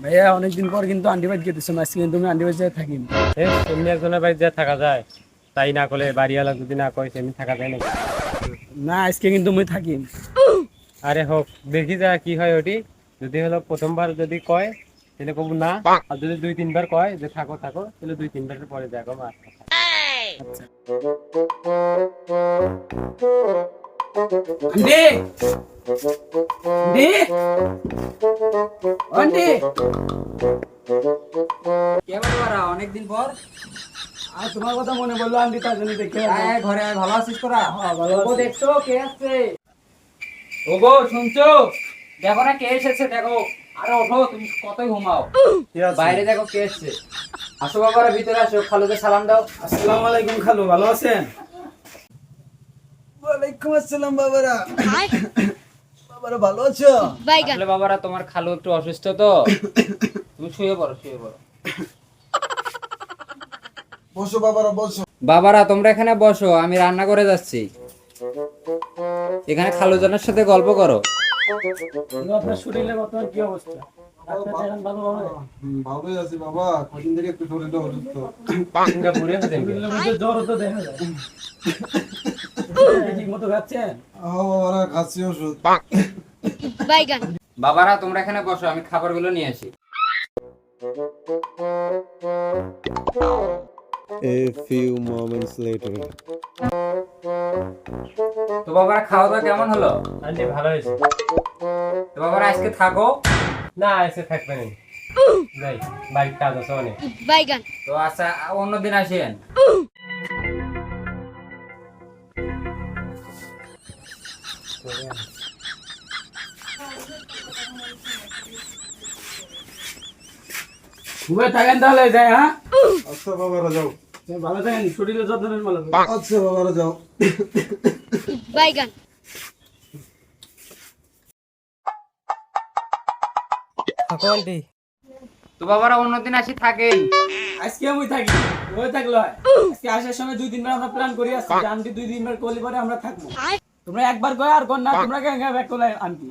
ভাইয়া অনেকদিন পর কিন্তু আন্টি বাড়ি যেতেছো, আজকে কিন্তু আমি আন্টি বাড়ি থাকি। এমনি একজনের বাড়িতে যা থাকা যায়, তাই না করলে বাড়িওয়ালা যদি না কয় সেমনি থাকা যায় নাকি? না, আজকে কিন্তু আমি থাকি। আরে হোক, দেখি যা কি হয় ওটি। যদি হলো প্রথমবার যদি কয় তাহলে কব না, আর যদি দুই তিনবার কয় যে থাকো থাকো, তাহলে দুই তিনবারের পরে দেখো মা। আচ্ছা আন্টি, আন্টি, আন্টি, কেমন বারা অনেকদিন পর? আর তোমার কথা মনে বললো আন্টি, তার জন্য দেখে আয় আয় ঘরে আয়, ভালো আছিস তোরা? হ্যাঁ, ভালো ওগো আছি। দেখছো কে আসছে? ওগো শুনছো? দেখো না কে এসেছে, দেখো। আরে ওঠো, তুমি কতই ঘুমাও। বাইরে দেখো কে এসেছে। আসো বাবারা, ভিতরে আসো, খালুকে সালাম দাও। আসসালামু আলাইকুম খালু, ভালো আছেন? ওয়ালাইকুম আসসালাম বাবারা। বাবারা ভালো আছো? আসলে বাবারা তোমার খালু একটু অসুস্থ তো, তুমি শুয়ে পড়ো শুয়ে পড়ো। বসো বাবারা বসো। বাবারা তোমরা এখানে বসো, আমি রান্না করে যাচ্ছি। এখানে খালুজনের সাথে গল্প করো। খালু, আপনার শরীরের বর্তমান কি অবস্থা? ডাক্তার দেখান ভালোভাবে। ভালোই আছি বাবা, কদিন থেকে একটু শরীরটা অসুস্থ। সিঙ্গাপুরে হতেন কি? শরীরের মধ্যে জ্বর তো দেখা যায়। ঠিক মতো খাচ্ছেন? বাবারা খাচ্ছি ওষুধ। বাবারা তোমরা এখানে বসো, আমি খাবারগুলো নিয়ে আসি। A few moments later. তো বাবারা খাওয়া দাওয়া কেমন হলো? আন্টি ভালো হয়েছে। তো বাবারা আজকে থাকো। না এসে থাকবে না, যাই বাইক কাজ আছে অনেক। তো আচ্ছা, অন্যদিন আসেন। ঘুমিয়ে থাকেন তাহলে, যাই। হ্যাঁ, আচ্ছা বাবারা যাও। ভালো থাকেন, শরীরের যত্ন নেন ভালো করে। আচ্ছা বাবারা যাও। থাকো আন্টি। তো বাবারা অন্যদিন আসি থাকেন। আজকে আমি থাকি, ওই থাকলো হয়। আজকে আসার সময় 2-3 বার আমরা প্ল্যান করি আসছি যে আন্টি 2-3 বার করলে পরে আমরা থাকবো। তোমরা একবার কয় আর কর না, তোমরা কেন ব্যাক করলে আন্টি?